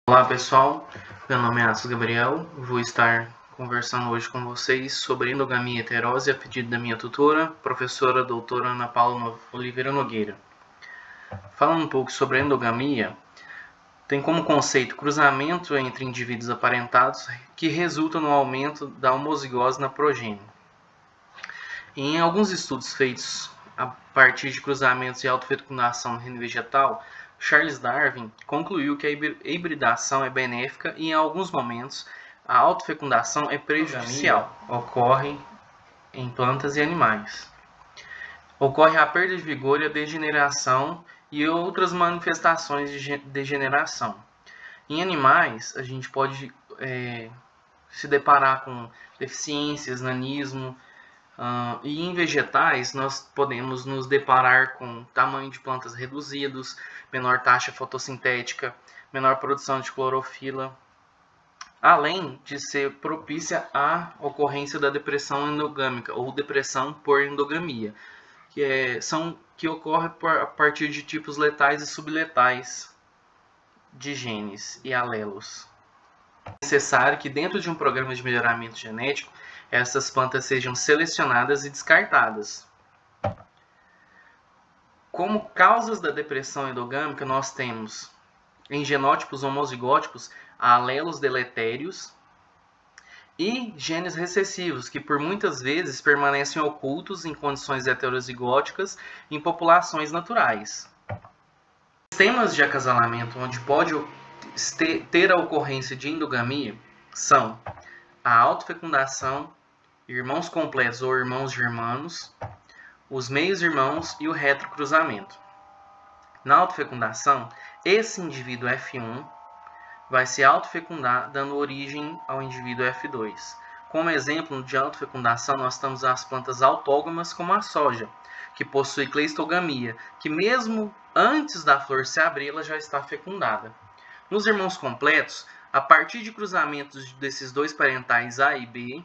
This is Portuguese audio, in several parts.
Olá pessoal, meu nome é Atos Gabriel, vou estar conversando hoje com vocês sobre endogamia heterose a pedido da minha tutora, professora doutora Ana Paula Oliveira Nogueira. Falando um pouco sobre endogamia, tem como conceito cruzamento entre indivíduos aparentados que resulta no aumento da homozigose na progênie. Em alguns estudos feitos a partir de cruzamentos e autofecundação no reino vegetal, Charles Darwin concluiu que a hibridação é benéfica e, em alguns momentos, a autofecundação é prejudicial. Ocorre em plantas e animais. Ocorre a perda de vigor e a degeneração e outras manifestações de degeneração. Em animais, a gente pode se deparar com deficiências, nanismo, e em vegetais, nós podemos nos deparar com tamanho de plantas reduzidos, menor taxa fotossintética, menor produção de clorofila, além de ser propícia à ocorrência da depressão endogâmica ou depressão por endogamia, que ocorre a partir de tipos letais e subletais de genes e alelos. É necessário que dentro de um programa de melhoramento genético, essas plantas sejam selecionadas e descartadas. Como causas da depressão endogâmica, nós temos em genótipos homozigóticos alelos deletérios e genes recessivos, que por muitas vezes permanecem ocultos em condições heterozigóticas em populações naturais. Sistemas de acasalamento onde pode ter a ocorrência de endogamia são a autofecundação, irmãos completos ou irmãos germanos, os meios-irmãos e o retrocruzamento. Na autofecundação, esse indivíduo F1 vai se autofecundar, dando origem ao indivíduo F2. Como exemplo de autofecundação, nós temos as plantas autógamas, como a soja, que possui cleistogamia, que mesmo antes da flor se abrir, ela já está fecundada. Nos irmãos completos, a partir de cruzamentos desses dois parentais A e B,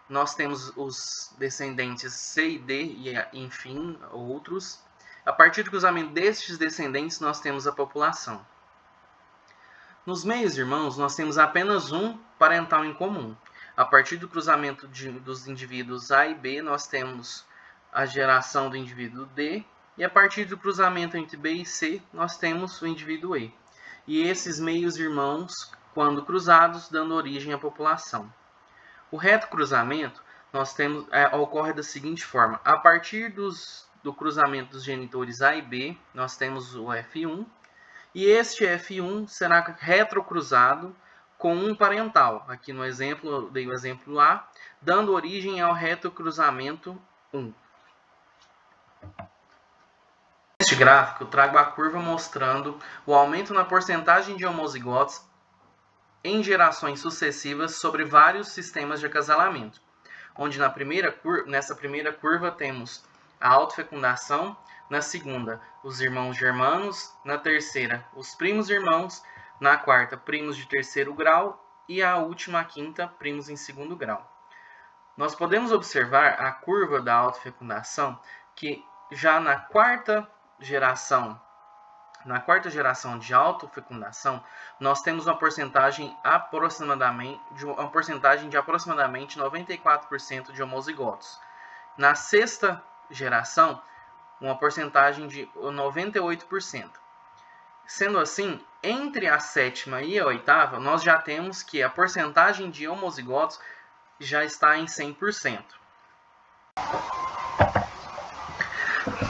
nós temos os descendentes C e D e, enfim, outros. A partir do cruzamento destes descendentes, nós temos a população. Nos meios-irmãos, nós temos apenas um parental em comum. A partir do cruzamento dos indivíduos A e B, nós temos a geração do indivíduo D, e a partir do cruzamento entre B e C, nós temos o indivíduo E. E esses meios-irmãos, quando cruzados, dando origem à população. O retrocruzamento ocorre da seguinte forma: a partir do cruzamento dos genitores A e B, nós temos o F1, e este F1 será retrocruzado com um parental. Aqui no exemplo, eu dei o exemplo A, dando origem ao retrocruzamento 1. Neste gráfico, eu trago a curva mostrando o aumento na porcentagem de homozigotos em gerações sucessivas sobre vários sistemas de acasalamento, onde nessa primeira curva temos a autofecundação, na segunda os irmãos germanos, na terceira os primos irmãos, na quarta primos de terceiro grau e a última, a quinta, primos em segundo grau. Nós podemos observar a curva da autofecundação que já na quarta geração de autofecundação, nós temos uma porcentagem de aproximadamente 94% de homozigotos. Na sexta geração, uma porcentagem de 98%. Sendo assim, entre a sétima e a oitava, nós já temos que a porcentagem de homozigotos já está em 100%.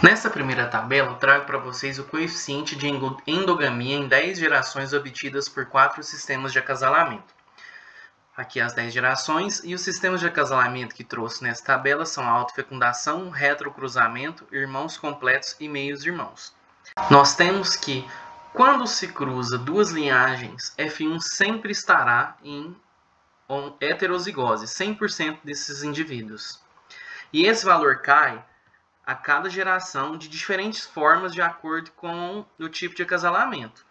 Nessa primeira tabela, eu trago para vocês o coeficiente de endogamia em 10 gerações obtidas por 4 sistemas de acasalamento. Aqui as 10 gerações, e os sistemas de acasalamento que trouxe nessa tabela são a autofecundação, retrocruzamento, irmãos completos e meios-irmãos. Nós temos que, quando se cruza duas linhagens, F1 sempre estará em heterozigose, 100% desses indivíduos. E esse valor cai a cada geração de diferentes formas de acordo com o tipo de acasalamento.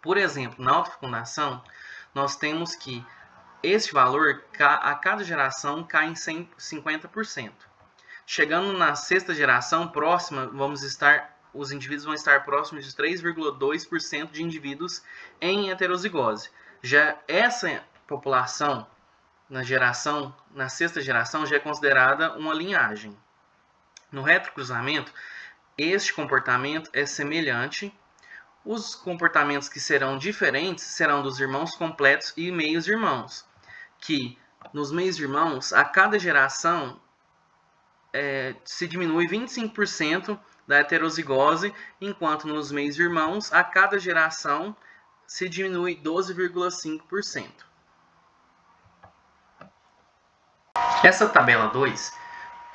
Por exemplo, na autofecundação, nós temos que este valor a cada geração cai em 50%. Chegando na sexta geração próxima, vamos estar os indivíduos vão estar próximos de 3,2% de indivíduos em heterozigose. Já essa população, na sexta geração, já é considerada uma linhagem. No retrocruzamento, este comportamento é semelhante. Os comportamentos que serão diferentes serão dos irmãos completos e meios-irmãos, que nos meios-irmãos, a cada geração se diminui 25% da heterozigose, enquanto nos meios-irmãos, a cada geração se diminui 12,5%. Essa tabela 2,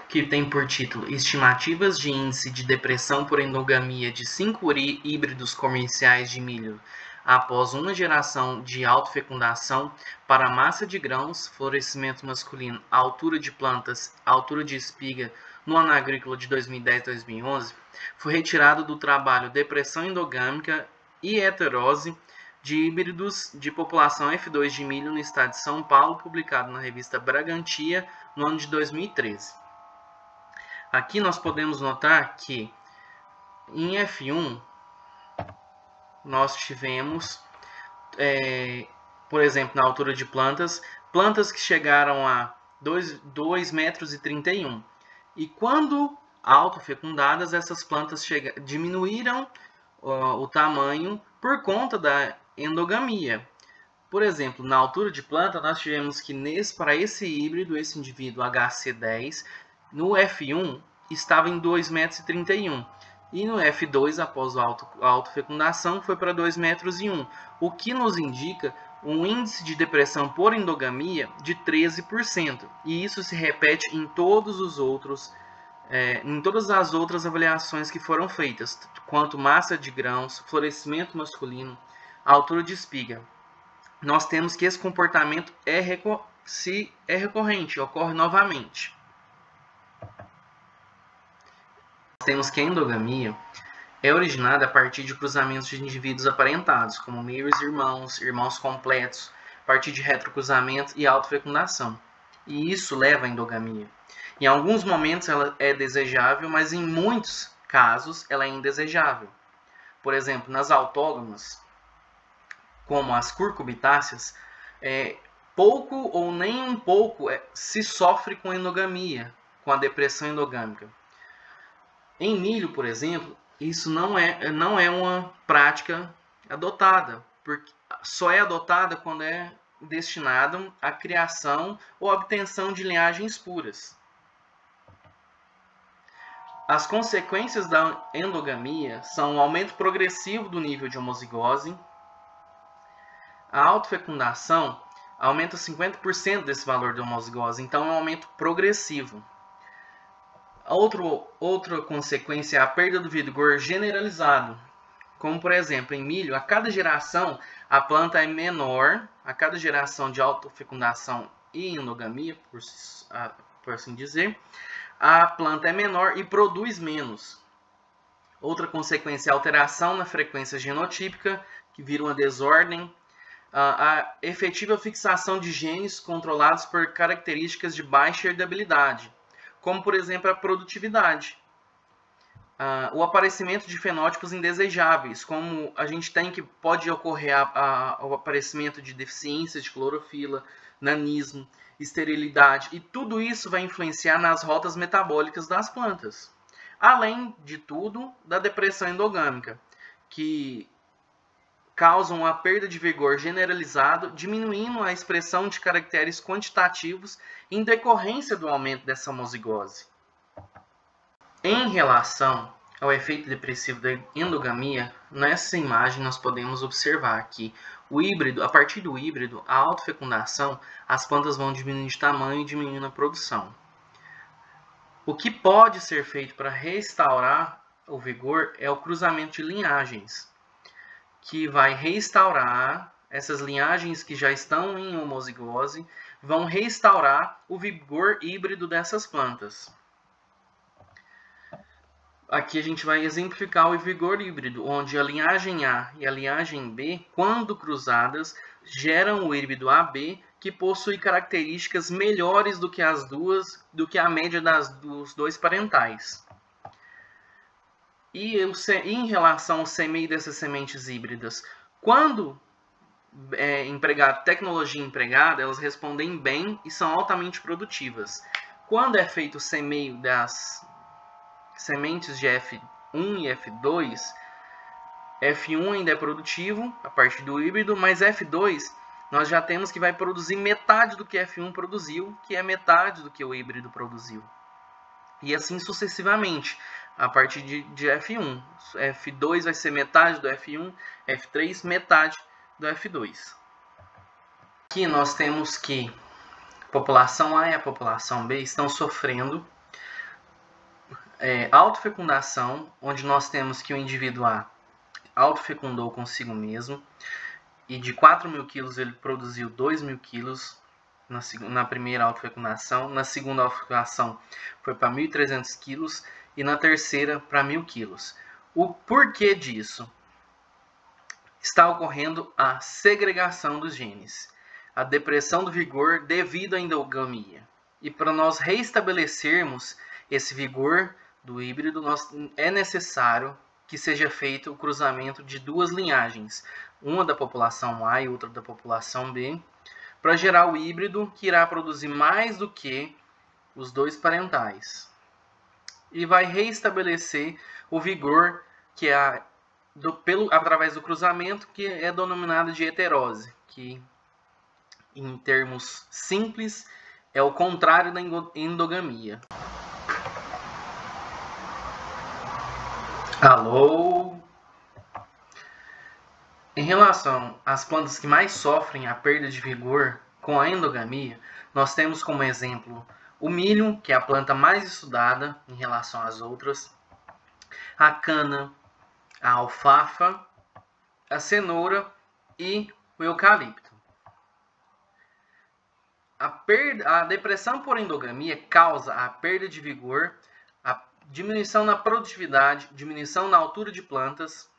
que tem por título Estimativas de índice de depressão por endogamia de 5 híbridos comerciais de milho após uma geração de autofecundação para massa de grãos, florescimento masculino, altura de plantas, altura de espiga no ano agrícola de 2010-2011, foi retirado do trabalho Depressão endogâmica e heterose de híbridos de população F2 de milho no estado de São Paulo, publicado na revista Bragantia no ano de 2013. Aqui nós podemos notar que em F1 nós tivemos, por exemplo, na altura de plantas que chegaram a 2,31 metros. E quando autofecundadas, essas plantas diminuíram o tamanho por conta da endogamia. Por exemplo, na altura de planta, nós tivemos que para esse híbrido, esse indivíduo HC10, no F1 estava em 2,31 metros. E no F2, após a autofecundação, foi para 2,01 metros, o que nos indica um índice de depressão por endogamia de 13%. E isso se repete em todas as outras avaliações que foram feitas, quanto massa de grãos, florescimento masculino, altura de espiga. Nós temos que esse comportamento se é recorrente, ocorre novamente. Temos que a endogamia é originada a partir de cruzamentos de indivíduos aparentados, como meios-irmãos, irmãos completos, a partir de retrocruzamento e autofecundação. E isso leva à endogamia. Em alguns momentos ela é desejável, mas em muitos casos ela é indesejável. Por exemplo, nas autógamas, como as curcubitáceas, pouco ou nem um pouco se sofre com endogamia, com a depressão endogâmica. Em milho, por exemplo, isso não é uma prática adotada, porque só é adotada quando é destinado à criação ou obtenção de linhagens puras. As consequências da endogamia são o aumento progressivo do nível de homozigose. A autofecundação aumenta 50% desse valor de homozigose, então é um aumento progressivo. Outra consequência é a perda do vigor generalizado. Como, por exemplo, em milho, a cada geração a planta é menor, a cada geração de autofecundação e endogamia, por assim dizer, a planta é menor e produz menos. Outra consequência é a alteração na frequência genotípica, que vira uma desordem. A efetiva fixação de genes controlados por características de baixa herdabilidade, como, por exemplo, a produtividade. O aparecimento de fenótipos indesejáveis, como a gente tem que pode ocorrer o aparecimento de deficiências de clorofila, nanismo, esterilidade, e tudo isso vai influenciar nas rotas metabólicas das plantas. Além de tudo, da depressão endogâmica, que causam a perda de vigor generalizado, diminuindo a expressão de caracteres quantitativos em decorrência do aumento dessa homozigose. Em relação ao efeito depressivo da endogamia, nessa imagem nós podemos observar que a partir do híbrido, a autofecundação, as plantas vão diminuindo de tamanho e diminuindo a produção. O que pode ser feito para restaurar o vigor é o cruzamento de linhagens, que vai restaurar essas linhagens que já estão em homozigose, vão restaurar o vigor híbrido dessas plantas. Aqui a gente vai exemplificar o vigor híbrido, onde a linhagem A e a linhagem B, quando cruzadas, geram o híbrido AB, que possui características melhores do que a média dos dois parentais. E em relação ao semeio dessas sementes híbridas, quando tecnologia empregada, elas respondem bem e são altamente produtivas. Quando é feito o semeio das sementes de F1 e F2, F1 ainda é produtivo, a partir do híbrido, mas F2 nós já temos que vai produzir metade do que F1 produziu, que é metade do que o híbrido produziu. E assim sucessivamente, a partir de F1. F2 vai ser metade do F1, F3 metade do F2. Aqui nós temos que a população A e a população B estão sofrendo autofecundação, onde nós temos que o indivíduo A autofecundou consigo mesmo, e de 4.000 quilos ele produziu 2.000 quilos na primeira autofecundação, na segunda autofecundação foi para 1.300 quilos e na terceira para 1.000 quilos. O porquê disso? Está ocorrendo a segregação dos genes, a depressão do vigor devido à endogamia. E para nós reestabelecermos esse vigor do híbrido, é necessário que seja feito o cruzamento de duas linhagens, uma da população A e outra da população B, para gerar o híbrido que irá produzir mais do que os dois parentais. E vai reestabelecer o vigor que é através do cruzamento, que é denominado de heterose, que em termos simples é o contrário da endogamia. Alô? Em relação às plantas que mais sofrem a perda de vigor com a endogamia, nós temos como exemplo o milho, que é a planta mais estudada em relação às outras, a cana, a alfafa, a cenoura e o eucalipto. A depressão por endogamia causa a perda de vigor, a diminuição na produtividade, diminuição na altura de plantas,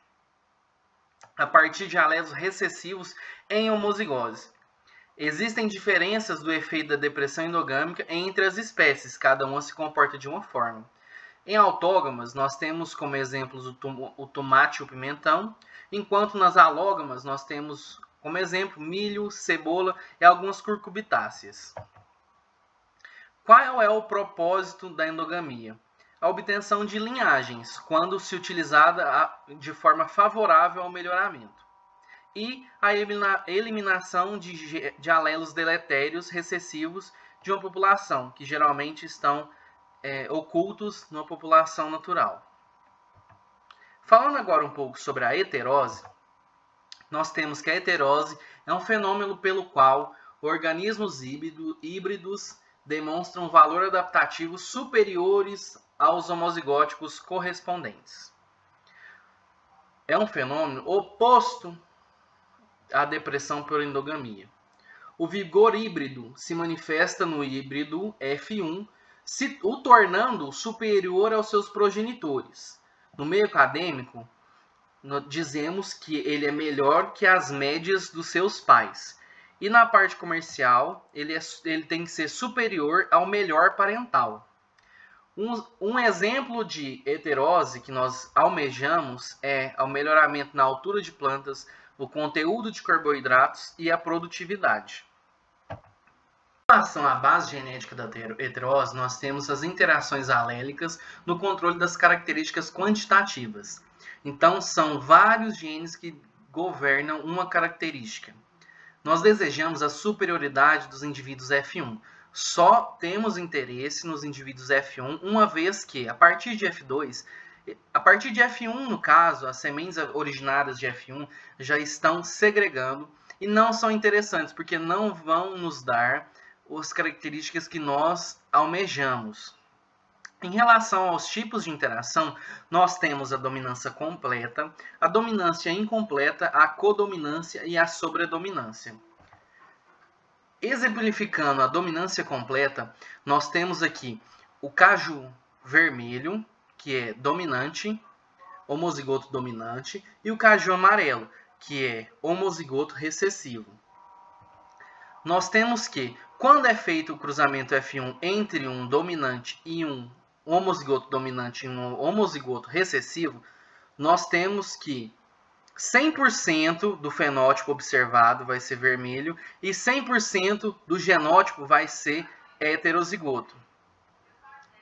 a partir de alelos recessivos em homozigose. Existem diferenças do efeito da depressão endogâmica entre as espécies, cada uma se comporta de uma forma. Em autógamas, nós temos como exemplos o tomate e o pimentão, enquanto nas alógamas nós temos como exemplo milho, cebola e algumas curcubitáceas. Qual é o propósito da endogamia? A obtenção de linhagens, quando se utilizada de forma favorável ao melhoramento. E a eliminação de alelos deletérios recessivos de uma população, que geralmente estão ocultos na população natural. Falando agora um pouco sobre a heterose, nós temos que a heterose é um fenômeno pelo qual organismos híbridos demonstram valor adaptativo superiores aos homozigóticos correspondentes. É um fenômeno oposto à depressão por endogamia. O vigor híbrido se manifesta no híbrido F1, o tornando superior aos seus progenitores. No meio acadêmico, dizemos que ele é melhor que as médias dos seus pais. E na parte comercial, ele tem que ser superior ao melhor parental. Um exemplo de heterose que nós almejamos é o melhoramento na altura de plantas, o conteúdo de carboidratos e a produtividade. Em relação à base genética da heterose, nós temos as interações alélicas no controle das características quantitativas. Então, são vários genes que governam uma característica. Nós desejamos a superioridade dos indivíduos F1. Só temos interesse nos indivíduos F1, uma vez que, a partir de F1, no caso, as sementes originárias de F1 já estão segregando e não são interessantes, porque não vão nos dar as características que nós almejamos. Em relação aos tipos de interação, nós temos a dominância completa, a dominância incompleta, a codominância e a sobredominância. Exemplificando a dominância completa, nós temos aqui o caju vermelho, que é dominante, homozigoto dominante, e o caju amarelo, que é homozigoto recessivo. Nós temos que, quando é feito o cruzamento F1 entre um dominante e um homozigoto dominante e um homozigoto recessivo, nós temos que 100% do fenótipo observado vai ser vermelho e 100% do genótipo vai ser heterozigoto.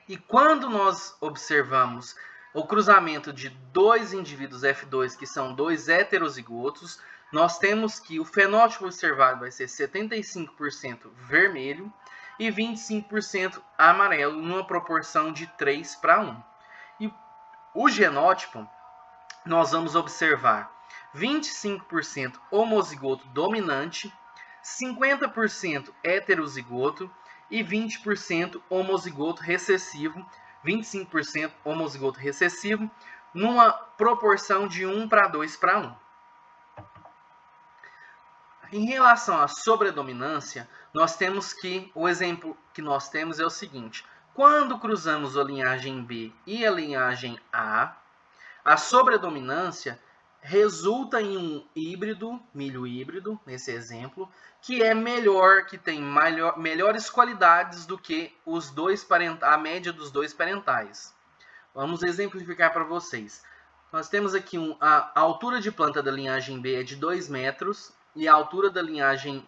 E quando nós observamos o cruzamento de dois indivíduos F2 que são dois heterozigotos, nós temos que o fenótipo observado vai ser 75% vermelho e 25% amarelo, numa proporção de 3:1. E o genótipo, nós vamos observar 25% homozigoto dominante, 50% heterozigoto e 20% homozigoto recessivo, 25% homozigoto recessivo, numa proporção de 1:2:1. Em relação à sobredominância, nós temos que, o exemplo que nós temos é o seguinte: quando cruzamos a linhagem B e a linhagem A, a sobredominância resulta em um híbrido, milho híbrido, nesse exemplo, que é melhor, que tem melhores qualidades do que a média dos dois parentais. Vamos exemplificar para vocês. Nós temos aqui a altura de planta da linhagem B é de 2 metros e a altura da linhagem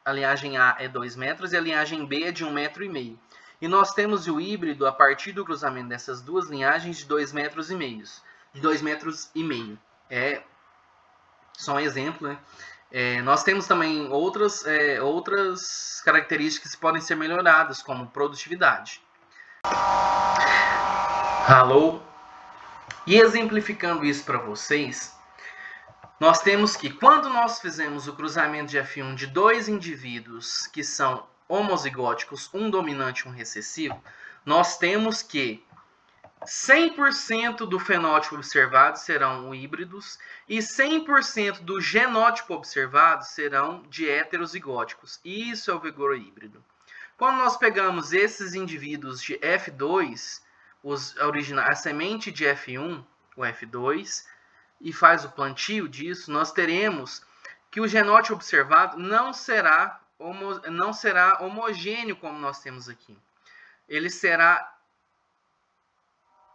A é 2 metros e a linhagem B é de 1,5 metro. E nós temos o híbrido a partir do cruzamento dessas duas linhagens de 2,5 metros. De 2,5 metros. Só um exemplo, né? Nós temos também outras características que podem ser melhoradas, como produtividade. Alô? E exemplificando isso para vocês, nós temos que, quando nós fizemos o cruzamento de F1 de dois indivíduos que são homozigóticos, um dominante e um recessivo, nós temos que 100% do fenótipo observado serão híbridos e 100% do genótipo observado serão de heterozigóticos. Isso é o vigor híbrido. Quando nós pegamos esses indivíduos de F2, a semente de F1, o F2, e faz o plantio disso, nós teremos que o genótipo observado não será homogêneo como nós temos aqui. Ele será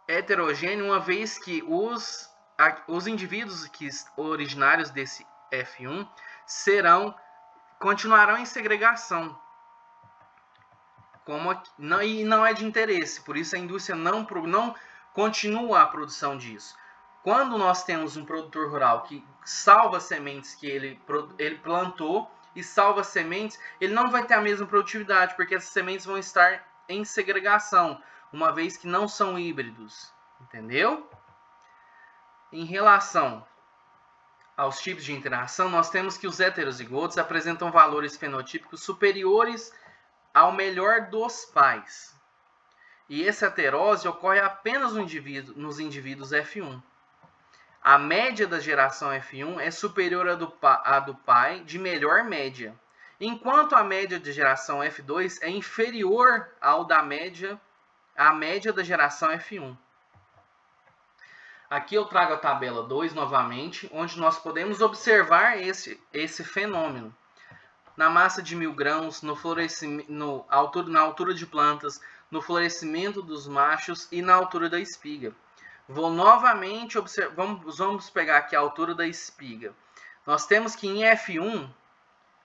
heterogêneo, uma vez que os indivíduos originários desse F1 continuarão em segregação. E não é de interesse, por isso a indústria não continua a produção disso. Quando nós temos um produtor rural que salva sementes que ele plantou e salva sementes, ele não vai ter a mesma produtividade, porque essas sementes vão estar em segregação, uma vez que não são híbridos, entendeu? Em relação aos tipos de interação, nós temos que os heterozigotos apresentam valores fenotípicos superiores ao melhor dos pais. E essa heterose ocorre apenas nos indivíduos F1. A média da geração F1 é superior à do pai de melhor média, enquanto a média de geração F2 é inferior à média da geração F1. Aqui eu trago a tabela 2 novamente, onde nós podemos observar esse fenômeno. Na massa de 1000 grãos, na altura de plantas, no florescimento dos machos e na altura da espiga. Vou novamente observar, vamos pegar aqui a altura da espiga. Nós temos que em F1,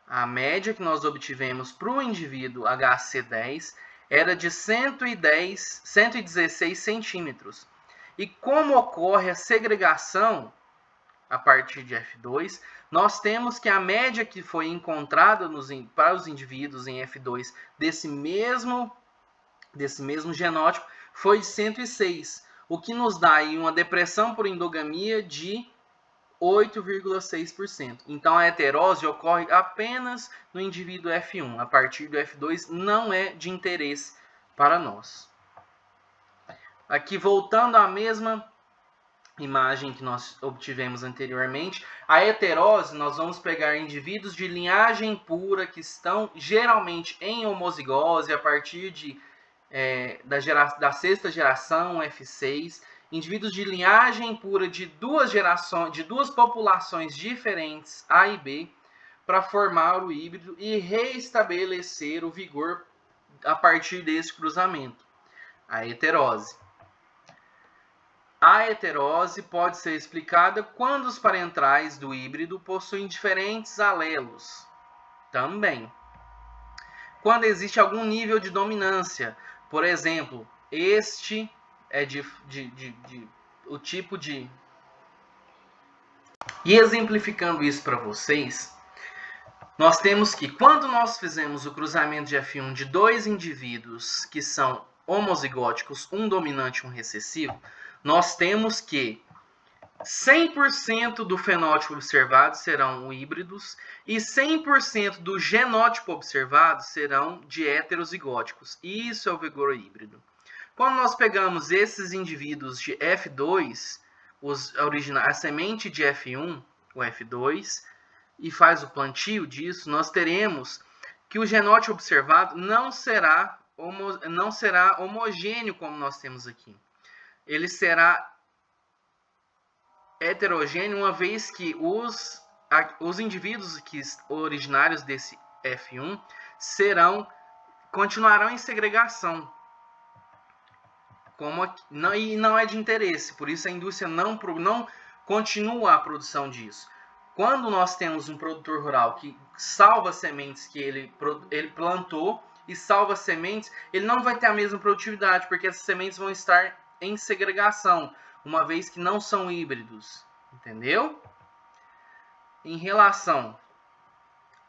a média que nós obtivemos para o indivíduo HC10 era de 116 centímetros. E como ocorre a segregação a partir de F2, nós temos que a média que foi encontrada para os indivíduos em F2 desse mesmo genótipo foi de 106, o que nos dá aí uma depressão por endogamia de 8,6%. Então a heterose ocorre apenas no indivíduo F1. A partir do F2 não é de interesse para nós. Aqui voltando à mesma imagem que nós obtivemos anteriormente, a heterose, nós vamos pegar indivíduos de linhagem pura que estão geralmente em homozigose a partir da sexta geração, F6, indivíduos de linhagem pura de duas populações diferentes, A e B, para formar o híbrido e reestabelecer o vigor a partir desse cruzamento, a heterose. A heterose pode ser explicada quando os parentais do híbrido possuem diferentes alelos. Também. Quando existe algum nível de dominância. Por exemplo, este é o tipo de... E exemplificando isso para vocês, nós temos que, quando nós fizemos o cruzamento de F1 de dois indivíduos que são homozigóticos, um dominante e um recessivo, nós temos que 100% do fenótipo observado serão híbridos e 100% do genótipo observado serão de heterozigóticos. Isso é o vigor híbrido. Quando nós pegamos esses indivíduos de F2, a semente de F1, o F2, e faz o plantio disso, nós teremos que o genótipo observado não será homogêneo como nós temos aqui. Ele será heterogêneo, uma vez que os indivíduos originários desse F1 continuarão em segregação. E não é de interesse, por isso a indústria não continua a produção disso. Quando nós temos um produtor rural que salva sementes que ele plantou e salva sementes, ele não vai ter a mesma produtividade, porque essas sementes vão estar em segregação, uma vez que não são híbridos, entendeu? Em relação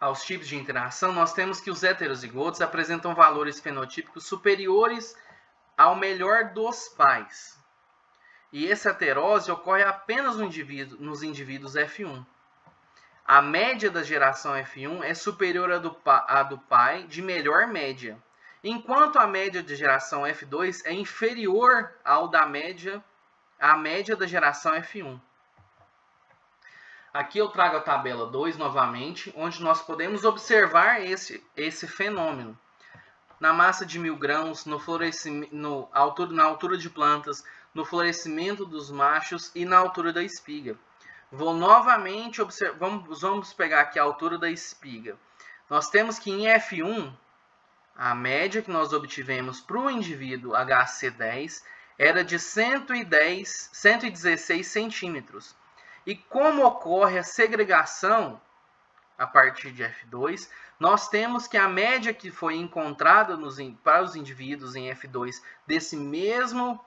aos tipos de interação, nós temos que os heterozigotos apresentam valores fenotípicos superiores ao melhor dos pais. E essa heterose ocorre apenas nos indivíduos F1. A média da geração F1 é superior à do pai de melhor média, enquanto a média de geração F2 é inferior à média da geração F1. Aqui eu trago a tabela 2 novamente, onde nós podemos observar esse fenômeno. Na massa de 1000 grãos, na altura de plantas, no florescimento dos machos e na altura da espiga. Vou novamente observar, vamos pegar aqui a altura da espiga. Nós temos que em F1, a média que nós obtivemos para o indivíduo HC10 era de 116 centímetros. E como ocorre a segregação a partir de F2, nós temos que a média que foi encontrada para os indivíduos em F2 desse mesmo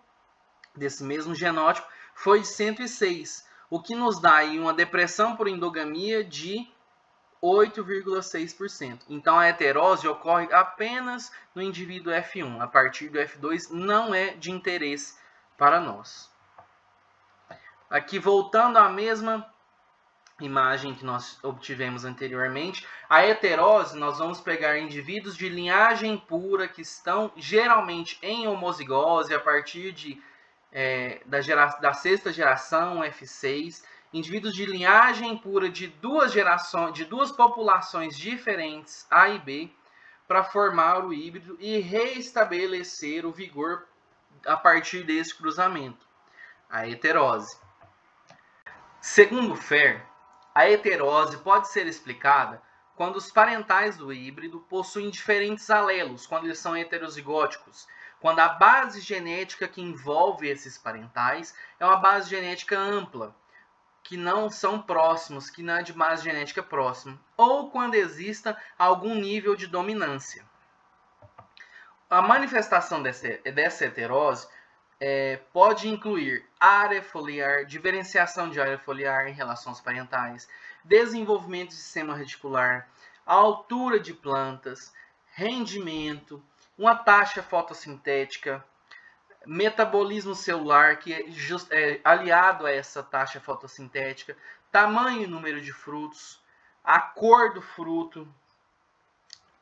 genótipo foi de 106, o que nos dá aí uma depressão por endogamia de 8,6%. Então a heterose ocorre apenas no indivíduo F1. A partir do F2 não é de interesse para nós. Aqui voltando à mesma imagem que nós obtivemos anteriormente, a heterose, nós vamos pegar indivíduos de linhagem pura que estão geralmente em homozigose a partir da sexta geração, F6, indivíduos de linhagem pura de duas populações diferentes, A e B, para formar o híbrido e reestabelecer o vigor a partir desse cruzamento, a heterose. Segundo Fer, a heterose pode ser explicada quando os parentais do híbrido possuem diferentes alelos, quando eles são heterozigóticos, quando a base genética que envolve esses parentais é uma base genética ampla, que não são próximos, que não é de base genética próxima, ou quando exista algum nível de dominância. A manifestação dessa heterose pode incluir área foliar, diferenciação de área foliar em relação aos parentais, desenvolvimento de sistema radicular, altura de plantas, rendimento, uma taxa fotossintética, metabolismo celular, que é aliado a essa taxa fotossintética, tamanho e número de frutos, a cor do fruto.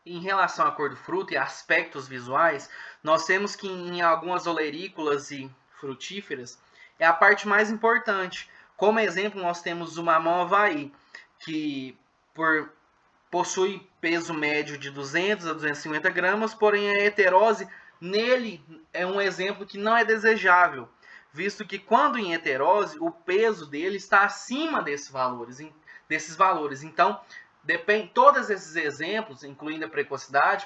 Em relação à cor do fruto e aspectos visuais, nós temos que em algumas olerícolas e frutíferas é a parte mais importante. Como exemplo, nós temos o mamão Havaí, que possui peso médio de 200 a 250 gramas, porém a heterose nele é um exemplo que não é desejável, visto que quando em heterose o peso dele está acima desses valores. Então, todos esses exemplos, incluindo a precocidade,